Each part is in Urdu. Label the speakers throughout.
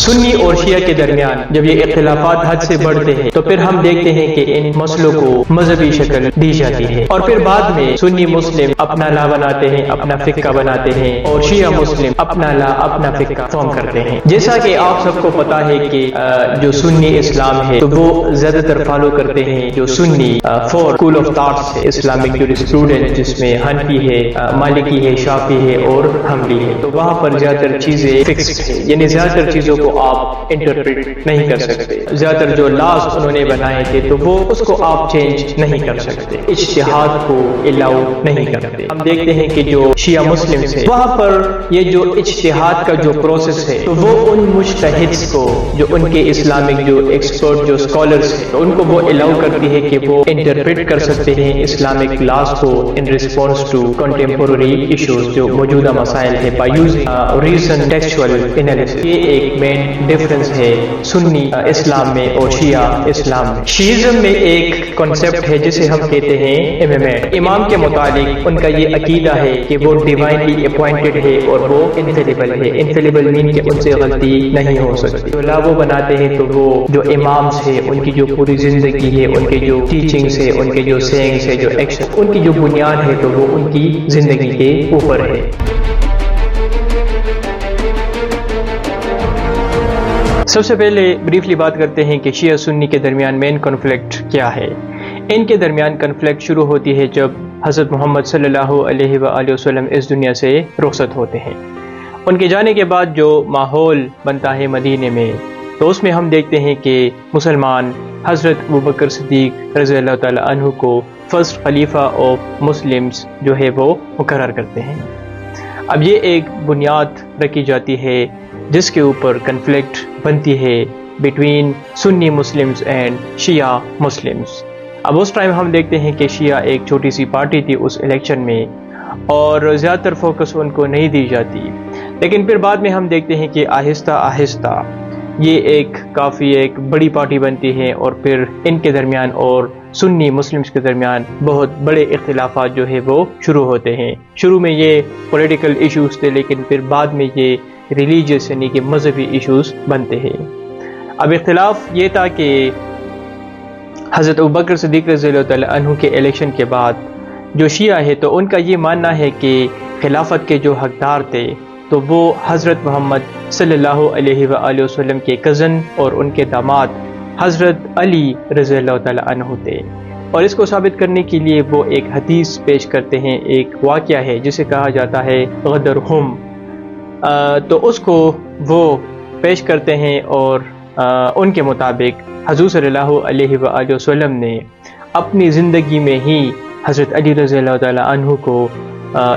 Speaker 1: سنی اور شیعہ کے درمیان جب یہ اختلافات حد سے بڑھتے ہیں تو پھر ہم دیکھتے ہیں کہ ان مسئلوں کو مذہبی شکل دی جاتی ہے، اور پھر بعد میں سنی مسلم اپنا لا بناتے ہیں، اپنا فقہ بناتے ہیں، اور شیعہ مسلم اپنا لا اپنا فقہ فارم کرتے ہیں۔ جیسا کہ آپ سب کو پتا ہے کہ جو سنی اسلام ہے تو وہ زیادہ تر فالو کرتے ہیں جو سنی فور اسکول آف تھاٹس ہے اسلامک جورسپروڈنس، جس میں حنفی ہے، مالکی ہے، شافعی ہے اور حنبلی ہے۔ تو وہاں پر زیادہ تر چیزیں فکسڈ ہے، یعنی زیادہ تر چیزوں کو آپ انٹرپریٹ نہیں کر سکتے۔ زیادہ تر جو لاز انہوں نے بنائے تھے تو وہ اس کو آپ چینج نہیں کر سکتے، اجتہاد کو الاؤ نہیں کرتے۔ ہم دیکھتے ہیں کہ جو شیعہ مسلم ہے وہاں پر یہ جو اجتہاد کا جو پروسیس ہے تو وہ ان مجتہدز کو جو ان کے اسلامک جو ایکسپرٹ جو اسکالرز ہیں ان کو وہ الاؤ کرتی ہے کہ وہ انٹرپریٹ کر سکتے ہیں اسلامک لاز کو in response to contemporary issues جو موجودہ مسائل ہے بائی یوزنگ ریزن ٹیکسچوئل انالیسس۔ یہ ایک مین ڈفرنس ہے سنی اسلام میں اور شیعہ اسلام میں۔ شیعزم میں ایک کنسپٹ ہے جسے ہم کہتے ہیں امامت۔ امام کے متعلق ان کا یہ عقیدہ ہے کہ وہ ڈیوائنلی اپوائنٹڈ ہے اور وہ انفیلیبل ہے۔ انفیلیبل مین کہ ان سے غلطی نہیں ہو سکتی۔ جو لا وہ بناتے ہیں تو وہ جو امامز ہے ان کی جو پوری زندگی ہے، ان کے جو ٹیچنگز ہے، ان کے جو سینگز ہے، جو ایکشن، ان کی جو بنیاد ہے تو وہ ان کی زندگی کے اوپر ہے۔ سب سے پہلے بریفلی بات کرتے ہیں کہ شیعہ سنی کے درمیان مین کنفلکٹ کیا ہے۔ ان کے درمیان کنفلکٹ شروع ہوتی ہے جب حضرت محمد صلی اللہ علیہ وآلہ وسلم اس دنیا سے رخصت ہوتے ہیں۔ ان کے جانے کے بعد جو ماحول بنتا ہے مدینے میں تو اس میں ہم دیکھتے ہیں کہ مسلمان حضرت ابوبکر صدیق رضی اللہ تعالی عنہ کو فرسٹ خلیفہ آف مسلمز جو ہے وہ مقرر کرتے ہیں۔ اب یہ ایک بنیاد رکھی جاتی ہے جس کے اوپر کنفلکٹ بنتی ہے between Sunni Muslims and Shia Muslims. اب اس ٹائم ہم دیکھتے ہیں کہ شیعہ ایک چھوٹی سی پارٹی تھی اس الیکشن میں اور زیادہ تر فوکس ان کو نہیں دی جاتی، لیکن پھر بعد میں ہم دیکھتے ہیں کہ آہستہ آہستہ یہ ایک کافی ایک بڑی پارٹی بنتی ہے اور پھر ان کے درمیان اور سنی مسلمز کے درمیان بہت بڑے اختلافات جو ہے وہ شروع ہوتے ہیں۔ شروع میں یہ پولیٹیکل ایشوز تھے لیکن پھر بعد میں یہ ریلیجیس یعنی کہ مذہبی ایشوز بنتے ہیں۔ اب اختلاف یہ تھا کہ حضرت ابوبکر صدیق رضی اللہ تعالیٰ عنہ کے الیکشن کے بعد جو شیعہ ہے تو ان کا یہ ماننا ہے کہ خلافت کے جو حقدار تھے تو وہ حضرت محمد صلی اللہ علیہ وآلہ وسلم کے کزن اور ان کے داماد حضرت علی رضی اللہ تعالیٰ عنہ تھے، اور اس کو ثابت کرنے کے لیے وہ ایک حدیث پیش کرتے ہیں، ایک واقعہ ہے جسے کہا جاتا ہے غدر ہم، تو اس کو وہ پیش کرتے ہیں اور ان کے مطابق حضور صلی اللہ علیہ وآلہ وسلم نے اپنی زندگی میں ہی حضرت علی رضی اللہ تعالیٰ عنہ کو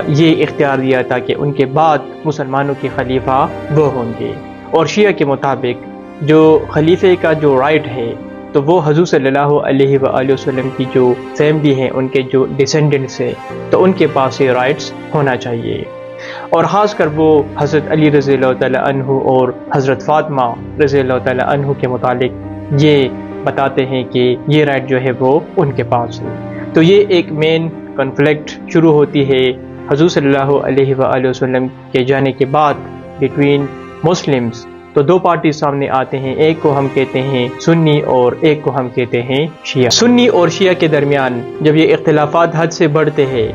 Speaker 1: یہ اختیار دیا تھا کہ ان کے بعد مسلمانوں کے خلیفہ وہ ہوں گے، اور شیعہ کے مطابق جو خلیفے کا جو رائٹ ہے تو وہ حضور صلی اللہ علیہ وآلہ وسلم کی جو فیملی ہے ان کے جو ڈیسینڈنٹس ہیں تو ان کے پاس یہ رائٹس ہونا چاہیے، اور خاص کر وہ حضرت علی رضی اللہ تعالیٰ عنہ اور حضرت فاطمہ رضی اللہ تعالیٰ عنہ کے متعلق یہ بتاتے ہیں کہ یہ رائٹ جو ہے وہ ان کے پاس ہے۔ تو یہ ایک مین کنفلکٹ شروع ہوتی ہے حضور صلی اللہ علیہ وآلہ وسلم کے جانے کے بعد بٹوین مسلمز۔ تو دو پارٹی سامنے آتے ہیں، ایک کو ہم کہتے ہیں سنی اور ایک کو ہم کہتے ہیں شیعہ۔ سنی اور شیعہ کے درمیان جب یہ اختلافات حد سے بڑھتے ہیں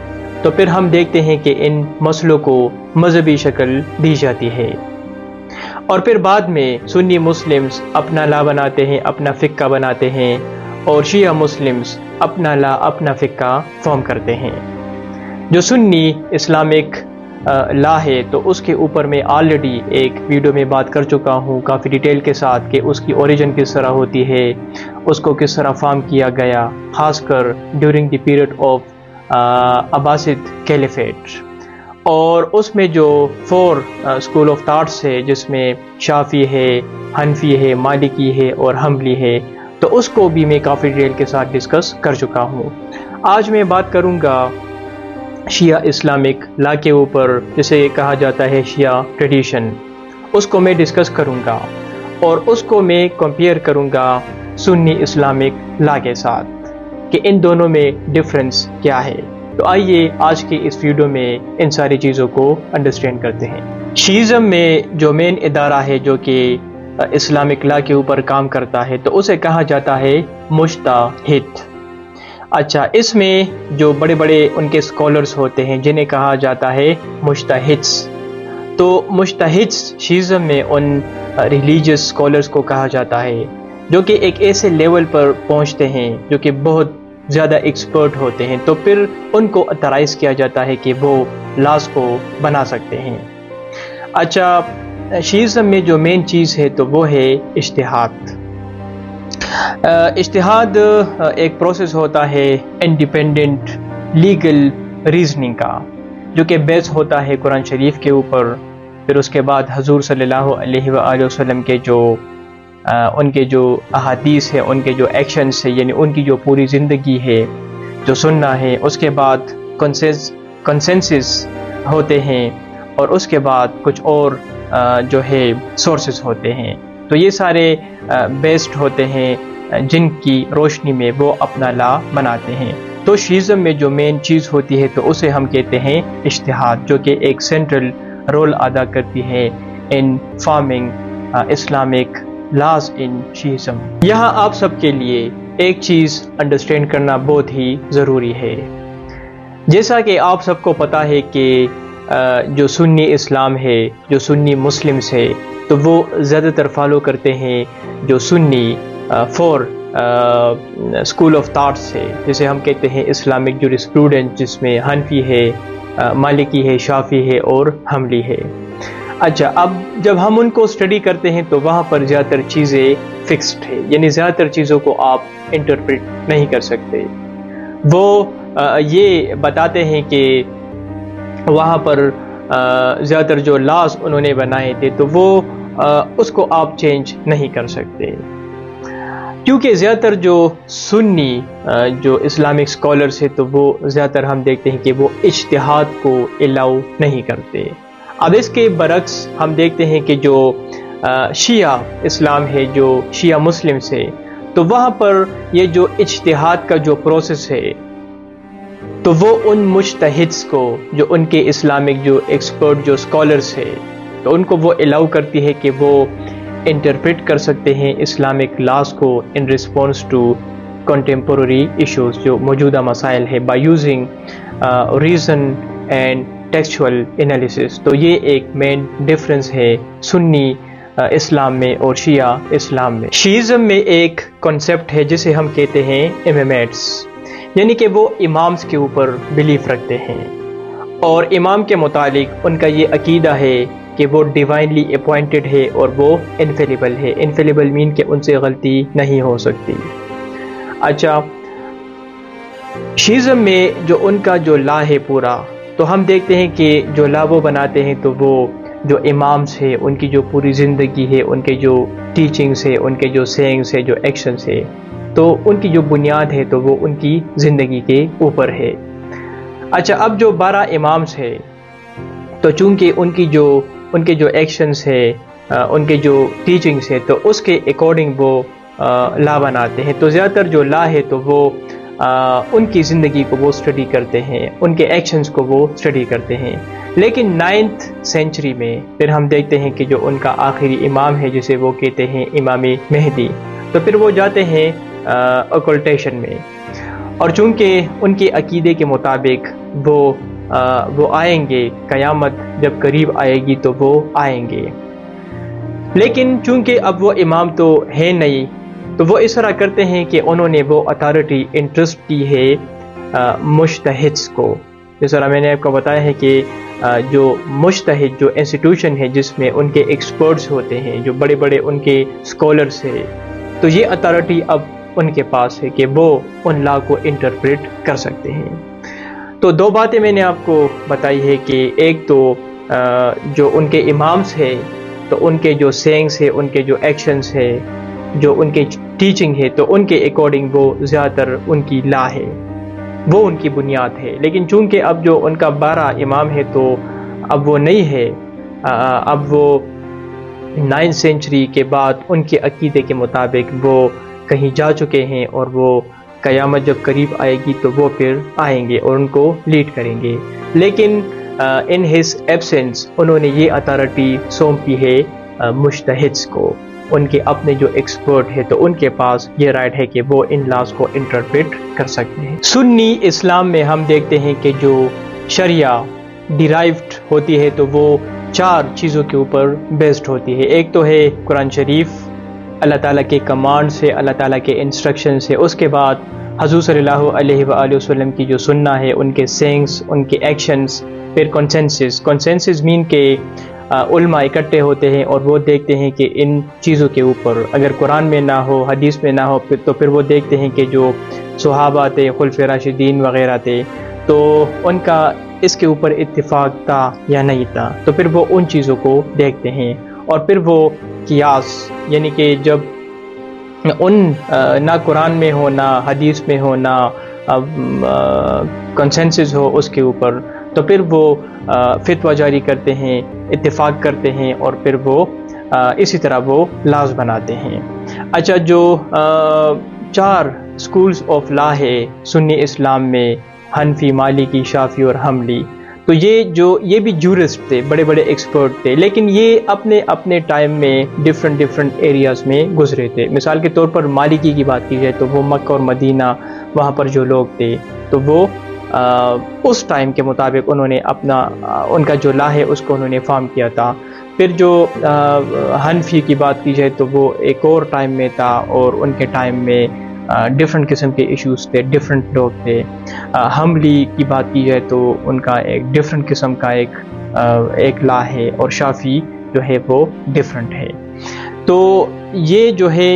Speaker 1: تو پھر ہم دیکھتے ہیں کہ ان مسئلوں کو مذہبی شکل دی جاتی ہے، اور پھر بعد میں سنی مسلمز اپنا لا بناتے ہیں، اپنا فقہ بناتے ہیں، اور شیعہ مسلمز اپنا لا اپنا فقہ فارم کرتے ہیں۔ جو سنی اسلامک لا ہے تو اس کے اوپر میں آلریڈی ایک ویڈیو میں بات کر چکا ہوں کافی ڈیٹیل کے ساتھ کہ اس کی اوریجن کس طرح ہوتی ہے، اس کو کس طرح فارم کیا گیا، خاص کر during the period of Abbasid caliphate, اور اس میں جو فور اسکول آف تھاٹس ہے جس میں شافعی ہے، حنفی ہے، مالکی ہے اور حنبلی ہے، تو اس کو بھی میں کافی ڈیٹیل کے ساتھ ڈسکس کر چکا ہوں۔ آج میں بات کروں گا شیعہ اسلامک لا کے اوپر، جسے کہا جاتا ہے شیعہ ٹریڈیشن، اس کو میں ڈسکس کروں گا اور اس کو میں کمپیئر کروں گا سنی اسلامک لا کے ساتھ کہ ان دونوں میں ڈفرنس کیا ہے۔ تو آئیے آج کی اس ویڈیو میں ان ساری چیزوں کو انڈرسٹینڈ کرتے ہیں۔ شیعزم میں جو مین ادارہ ہے جو کہ اسلامک لا کے اوپر کام کرتا ہے تو اسے کہا جاتا ہے مجتہد۔ اچھا، اس میں جو بڑے بڑے ان کے اسکالرس ہوتے ہیں جنہیں کہا جاتا ہے مجتہدس، تو مجتہدس شیعزم میں ان ریلیجیس اسکالرس کو کہا جاتا ہے جو کہ ایک ایسے لیول پر پہنچتے ہیں جو کہ بہت زیادہ ایکسپرٹ ہوتے ہیں، تو پھر ان کو اترائز کیا جاتا ہے کہ وہ لاز کو بنا سکتے ہیں۔ اچھا، شیعزم میں جو مین چیز ہے تو وہ ہے اجتہاد۔ اجتہاد ایک پروسیس ہوتا ہے انڈیپینڈنٹ لیگل ریزننگ کا، جو کہ بیس ہوتا ہے قرآن شریف کے اوپر، پھر اس کے بعد حضور صلی اللہ علیہ وآلہ وسلم کے ان کے جو احادیث ہے، ان کے جو ایکشنز ہے، یعنی ان کی جو پوری زندگی ہے، جو سننا ہے، اس کے بعد کنسنسس ہوتے ہیں، اور اس کے بعد کچھ اور جو ہے سورسز ہوتے ہیں۔ تو یہ سارے بیسڈ ہوتے ہیں جن کی روشنی میں وہ اپنا لا بناتے ہیں۔ تو شیعزم میں جو مین چیز ہوتی ہے تو اسے ہم کہتے ہیں اجتہاد، جو کہ ایک سینٹرل رول ادا کرتی ہے ان فارمنگ اسلامک لاز ان شیعزم۔ یہاں آپ سب کے لیے ایک چیز انڈرسٹینڈ کرنا بہت ہی ضروری ہے۔ جیسا کہ آپ سب کو پتہ ہے کہ جو سنی اسلام ہے، جو سنی مسلمز ہے، تو وہ زیادہ تر فالو کرتے ہیں جو سنی فور اسکول آف تھاٹس ہے، جسے ہم کہتے ہیں اسلامک جورسپروڈنس، جس میں حنفی ہے، مالکی ہے، شافعی ہے اور حنبلی ہے۔ اچھا، اب جب ہم ان کو اسٹڈی کرتے ہیں تو وہاں پر زیادہ تر چیزیں فکسڈ ہے، یعنی زیادہ تر چیزوں کو آپ انٹرپریٹ نہیں کر سکتے۔ وہ یہ بتاتے ہیں کہ وہاں پر زیادہ تر جو لاز انہوں نے بنائے تھے تو وہ اس کو آپ چینج نہیں کر سکتے، کیونکہ زیادہ تر جو سنی جو اسلامک اسکالرس ہے تو وہ زیادہ تر ہم دیکھتے ہیں کہ وہ اجتہاد کو الاؤ نہیں کرتے۔ اب اس کے برعکس ہم دیکھتے ہیں کہ جو شیعہ اسلام ہے، جو شیعہ مسلمس ہے، تو وہاں پر یہ جو اجتہاد کا جو پروسیس ہے تو وہ ان مجتہدس کو، جو ان کے اسلامک جو ایکسپرٹ جو اسکالرس ہے، تو ان کو وہ الاؤ کرتی ہے کہ وہ انٹرپریٹ کر سکتے ہیں اسلامک لاز کو in response to contemporary issues, جو موجودہ مسائل ہے، by using reason and textual analysis. تو یہ ایک مین ڈفرنس ہے سنی اسلام میں اور شیعہ اسلام میں۔ شیعزم میں ایک کنسیپٹ ہے جسے ہم کہتے ہیں امامیٹس، یعنی کہ وہ امامز کے اوپر بلیف رکھتے ہیں، اور امام کے متعلق ان کا یہ عقیدہ ہے کہ وہ ڈیوائنلی اپوائنٹڈ ہے اور وہ انفیلیبل ہے۔ انفیلیبل مین کہ ان سے غلطی نہیں ہو سکتی۔ اچھا، شیعزم میں جو ان کا جو لا ہے پورا، تو ہم دیکھتے ہیں کہ جو لا وہ بناتے ہیں تو وہ جو امامز ہے ان کی جو پوری زندگی ہے، ان کے جو ٹیچنگز ہے، ان کے جو سینگز ہے، جو ایکشنز ہے، تو ان کی جو بنیاد ہے تو وہ ان کی زندگی کے اوپر ہے۔ اچھا، اب جو 12 امامز ہے تو چونکہ ان کے جو ایکشنز ہے، ان کے جو ٹیچنگز ہے، تو اس کے اکارڈنگ وہ لا بناتے ہیں۔ تو زیادہ تر جو لا ہے تو وہ ان کی زندگی کو وہ اسٹڈی کرتے ہیں، ان کے ایکشنز کو وہ اسٹڈی کرتے ہیں۔ لیکن 9th سینچری میں پھر ہم دیکھتے ہیں کہ جو ان کا آخری امام ہے جسے وہ کہتے ہیں امام مہدی، تو پھر وہ جاتے ہیں اوکلٹیشن میں، اور چونکہ ان کے عقیدے کے مطابق وہ آئیں گے، قیامت جب قریب آئے گی تو وہ آئیں گے، لیکن چونکہ اب وہ امام تو ہے نہیں، تو وہ اس طرح کرتے ہیں کہ انہوں نے وہ اتھارٹی انٹرسٹ کی ہے مجتہدس کو۔ جس طرح میں نے آپ کو بتایا ہے کہ جو مجتہد جو انسٹیٹیوشن ہے جس میں ان کے ایکسپرٹس ہوتے ہیں، جو بڑے بڑے ان کے اسکالرس ہیں، تو یہ اتھارٹی اب ان کے پاس ہے کہ وہ ان لا کو انٹرپریٹ کر سکتے ہیں۔ تو 2 باتیں میں نے آپ کو بتائی ہے کہ ایک تو جو ان کے امامز ہے تو ان کے جو سینگز ہے، ان کے جو ایکشنز ہے، جو ان کے ٹیچنگ ہے، تو ان کے اکارڈنگ وہ زیادہ تر ان کی لا ہے، وہ ان کی بنیاد ہے۔ لیکن چونکہ اب جو ان کا 12 امام ہے تو اب وہ نہیں ہے، اب وہ 9th سینچری کے بعد ان کے عقیدے کے مطابق وہ کہیں جا چکے ہیں، اور وہ قیامت جب قریب آئے گی تو وہ پھر آئیں گے اور ان کو لیڈ کریں گے۔ لیکن ان ہز ایبسنس انہوں نے یہ اتھارٹی سونپی ہے مجتہدس کو۔ ان کے اپنے جو ایکسپرٹ ہے تو ان کے پاس یہ رائٹ ہے کہ وہ ان لاز کو انٹرپریٹ کر سکتے ہیں۔ سنی اسلام میں ہم دیکھتے ہیں کہ جو شریعہ ڈیرائیوڈ ہوتی ہے تو وہ 4 چیزوں کے اوپر بیسڈ ہوتی ہے۔ ایک تو ہے قرآن شریف، اللہ تعالیٰ کے کمانڈ سے، اللہ تعالیٰ کے انسٹرکشن سے، اس کے بعد حضور صلی اللہ علیہ وآلہ وسلم کی جو سنہ ہے، ان کے سینگس، ان کے ایکشنز، پھر کنسنسس مین کہ علماء اکٹھے ہوتے ہیں اور وہ دیکھتے ہیں کہ ان چیزوں کے اوپر اگر قرآن میں نہ ہو، حدیث میں نہ ہو، تو پھر وہ دیکھتے ہیں کہ جو صحابہ تھے، خلفائے راشدین وغیرہ تھے، تو ان کا اس کے اوپر اتفاق تھا یا نہیں تھا، تو پھر وہ ان چیزوں کو دیکھتے ہیں اور پھر وہ قیاس، یعنی کہ جب نہ قرآن میں ہو، نہ حدیث میں ہو، نہ کنسنسس ہو اس کے اوپر، تو پھر وہ فتویٰ جاری کرتے ہیں، اتفاق کرتے ہیں اور پھر وہ اسی طرح وہ لاز بناتے ہیں۔ اچھا، جو 4 اسکولز آف لا ہے سنی اسلام میں، حنفی، مالکی، شافعی اور حنبلی، تو یہ بھی جورسٹ تھے، بڑے بڑے ایکسپرٹ تھے، لیکن یہ اپنے اپنے ٹائم میں ڈفرینٹ ایریاز میں گزرے تھے۔ مثال کے طور پر مالکی کی بات کی جائے تو وہ مکہ اور مدینہ، وہاں پر جو لوگ تھے تو وہ اس ٹائم کے مطابق انہوں نے ان کا جو لا ہے اس کو انہوں نے فارم کیا تھا۔ پھر جو حنفی کی بات کی جائے تو وہ ایک اور ٹائم میں تھا اور ان کے ٹائم میں ڈفرینٹ قسم کے ایشوز تھے، ڈفرینٹ لوگ تھے۔ حنبلی کی بات کی جائے تو ان کا ایک ڈفرینٹ قسم کا ایک لا ہے، اور شافعی جو ہے وہ ڈفرینٹ ہے۔ تو یہ جو ہے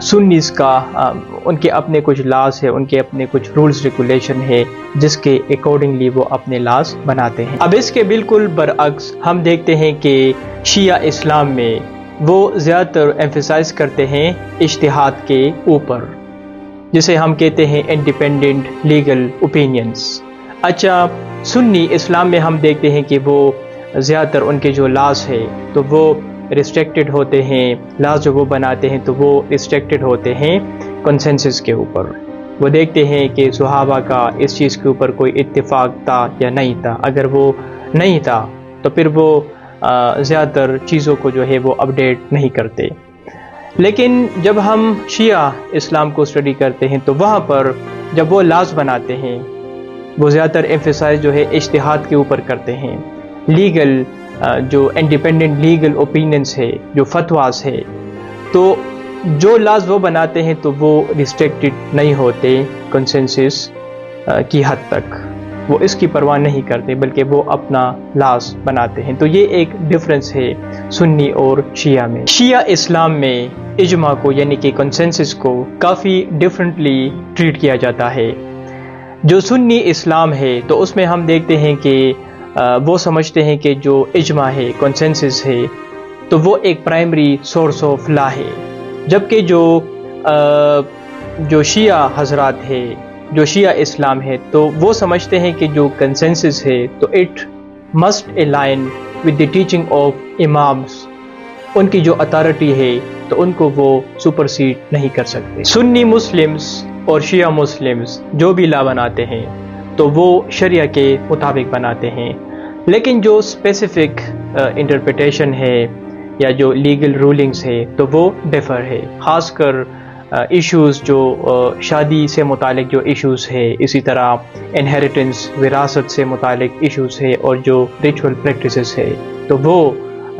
Speaker 1: سنیز کا ان کے اپنے کچھ لاز ہے، ان کے اپنے کچھ رولز ریگولیشن ہے جس کے اکارڈنگلی وہ اپنے لاز بناتے ہیں۔ اب اس کے بالکل برعکس ہم دیکھتے ہیں کہ شیعہ اسلام میں وہ زیادہ تر ایمفیسائز کرتے ہیں اجتہاد کے اوپر، جسے ہم کہتے ہیں انڈیپینڈنٹ لیگل اوپینینز۔ اچھا، سنی اسلام میں ہم دیکھتے ہیں کہ وہ زیادہ تر ان کے جو لاز ہے تو وہ ریسٹرکٹڈ ہوتے ہیں، لاز جو وہ بناتے ہیں تو وہ ریسٹرکٹڈ ہوتے ہیں کنسنسس کے اوپر۔ وہ دیکھتے ہیں کہ صحابہ کا اس چیز کے اوپر کوئی اتفاق تھا یا نہیں تھا، اگر وہ نہیں تھا تو پھر وہ زیادہ تر چیزوں کو جو ہے وہ اپڈیٹ نہیں کرتے۔ لیکن جب ہم شیعہ اسلام کو اسٹڈی کرتے ہیں تو وہاں پر جب وہ لاز بناتے ہیں وہ زیادہ تر ایمفیسائز جو ہے اجتہاد کے اوپر کرتے ہیں، لیگل جو انڈیپینڈنٹ لیگل اوپینینس ہے، جو فتواز ہے، تو جو لاز وہ بناتے ہیں تو وہ ریسٹرکٹڈ نہیں ہوتے کنسنسس کی حد تک، وہ اس کی پرواہ نہیں کرتے بلکہ وہ اپنا لاز بناتے ہیں۔ تو یہ ایک ڈفرینس ہے سنی اور شیعہ میں۔ شیعہ اسلام میں اجماع کو یعنی کہ کنسنسس کو کافی ڈفرینٹلی ٹریٹ کیا جاتا ہے۔ جو سنی اسلام ہے تو اس میں ہم دیکھتے ہیں کہ وہ سمجھتے ہیں کہ جو اجماع ہے، کنسنسس ہے، تو وہ ایک پرائمری سورس آف لا ہے، جبکہ جو شیعہ حضرات ہے، جو شیعہ اسلام ہے، تو وہ سمجھتے ہیں کہ جو کنسنسس ہے تو it must align with the teaching of imams, ان کی جو اتھارٹی ہے تو ان کو وہ سپرسیڈ نہیں کر سکتے۔ سنی مسلمز اور شیعہ مسلمز جو بھی لا بناتے ہیں تو وہ شریعہ کے مطابق بناتے ہیں، لیکن جو اسپیسیفک انٹرپریٹیشن ہے یا جو لیگل رولنگز ہے تو وہ ڈیفر ہے، خاص کر ایشوز جو شادی سے متعلق جو ایشوز ہے، اسی طرح انہیریٹنس وراثت سے متعلق ایشوز ہے، اور جو ریچول پریکٹسز ہے تو وہ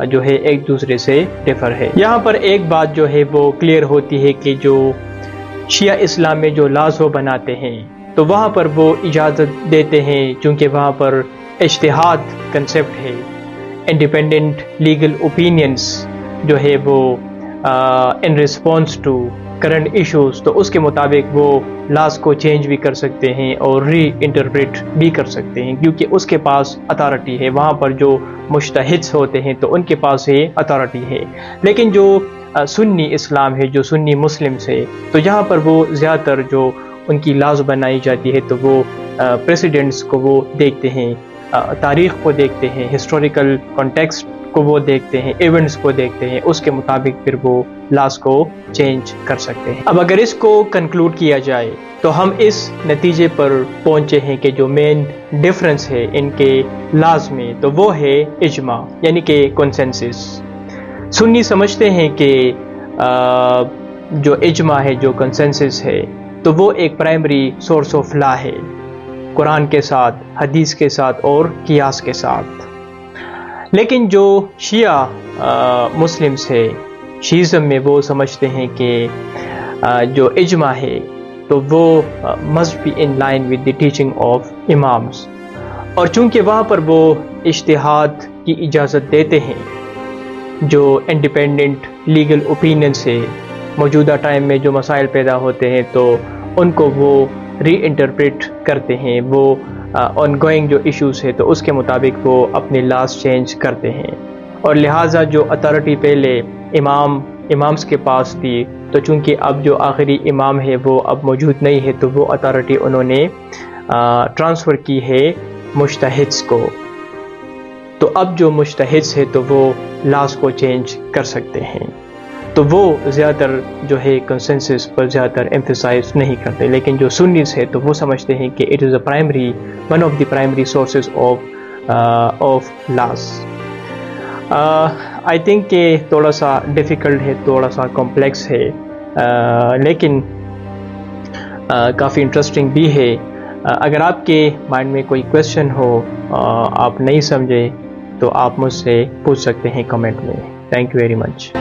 Speaker 1: جو ہے ایک دوسرے سے ڈیفر ہے۔ یہاں پر ایک بات جو ہے وہ کلیئر ہوتی ہے کہ جو شیعہ اسلام میں جو لاز وہ بناتے ہیں تو وہاں پر وہ اجازت دیتے ہیں، چونکہ وہاں پر اجتہاد کنسیپٹ ہے، انڈیپینڈنٹ لیگل اوپینینس جو ہے وہ in response to current issues, تو اس کے مطابق وہ لاز کو چینج بھی کر سکتے ہیں اور ری انٹرپریٹ بھی کر سکتے ہیں، کیونکہ اس کے پاس اتھارٹی ہے۔ وہاں پر جو مجتہد ہوتے ہیں تو ان کے پاس یہ اتھارٹی ہے۔ لیکن جو سنی اسلام ہے، جو سنی مسلم ہے، تو یہاں پر وہ زیادہ تر جو ان کی لاز بنائی جاتی ہے تو وہ پریسیڈنٹس کو وہ دیکھتے ہیں، تاریخ کو دیکھتے ہیں، ہسٹوریکل کانٹیکسٹ کو وہ دیکھتے ہیں، ایونٹس کو دیکھتے ہیں، اس کے مطابق پھر وہ لاز کو چینج کر سکتے ہیں۔ اب اگر اس کو کنکلوڈ کیا جائے تو ہم اس نتیجے پر پہنچے ہیں کہ جو مین ڈفرنس ہے ان کے لاز میں تو وہ ہے اجماع یعنی کہ کنسنسس۔ سنی سمجھتے ہیں کہ جو اجماع ہے، جو کنسنسس ہے، تو وہ ایک پرائمری سورس آف لا ہے، قرآن کے ساتھ، حدیث کے ساتھ اور قیاس کے ساتھ۔ لیکن جو شیعہ مسلمس ہے، شیعزم میں، وہ سمجھتے ہیں کہ جو اجماع ہے تو وہ must be in line with the teaching of imams, اور چونکہ وہاں پر وہ اجتہاد کی اجازت دیتے ہیں، جو انڈیپینڈنٹ لیگل اوپینین سے موجودہ ٹائم میں جو مسائل پیدا ہوتے ہیں تو ان کو وہ ری انٹرپریٹ کرتے ہیں، وہ آن گوئنگ جو ایشوز ہے تو اس کے مطابق وہ اپنے لاز چینج کرتے ہیں، اور لہٰذا جو اتھارٹی پہلے امامس کے پاس تھی، تو چونکہ اب جو آخری امام ہے وہ اب موجود نہیں ہے، تو وہ اتھارٹی انہوں نے ٹرانسفر کی ہے مجتہدز کو۔ تو اب جو مجتہدز ہے تو وہ لاز کو چینج کر سکتے ہیں، تو وہ زیادہ تر جو ہے کنسنسس پر زیادہ تر ایمفیسائز نہیں کرتے، لیکن جو سنیز ہے تو وہ سمجھتے ہیں کہ it is one of the primary sources of laws. I think کہ تھوڑا سا ڈیفیکلٹ ہے، تھوڑا سا کمپلیکس ہے، لیکن کافی انٹرسٹنگ بھی ہے۔ اگر آپ کے مائنڈ میں کوئی کویشچن ہو، آپ نہیں سمجھے، تو آپ مجھ سے پوچھ سکتے ہیں کمنٹ میں۔ Thank you very much.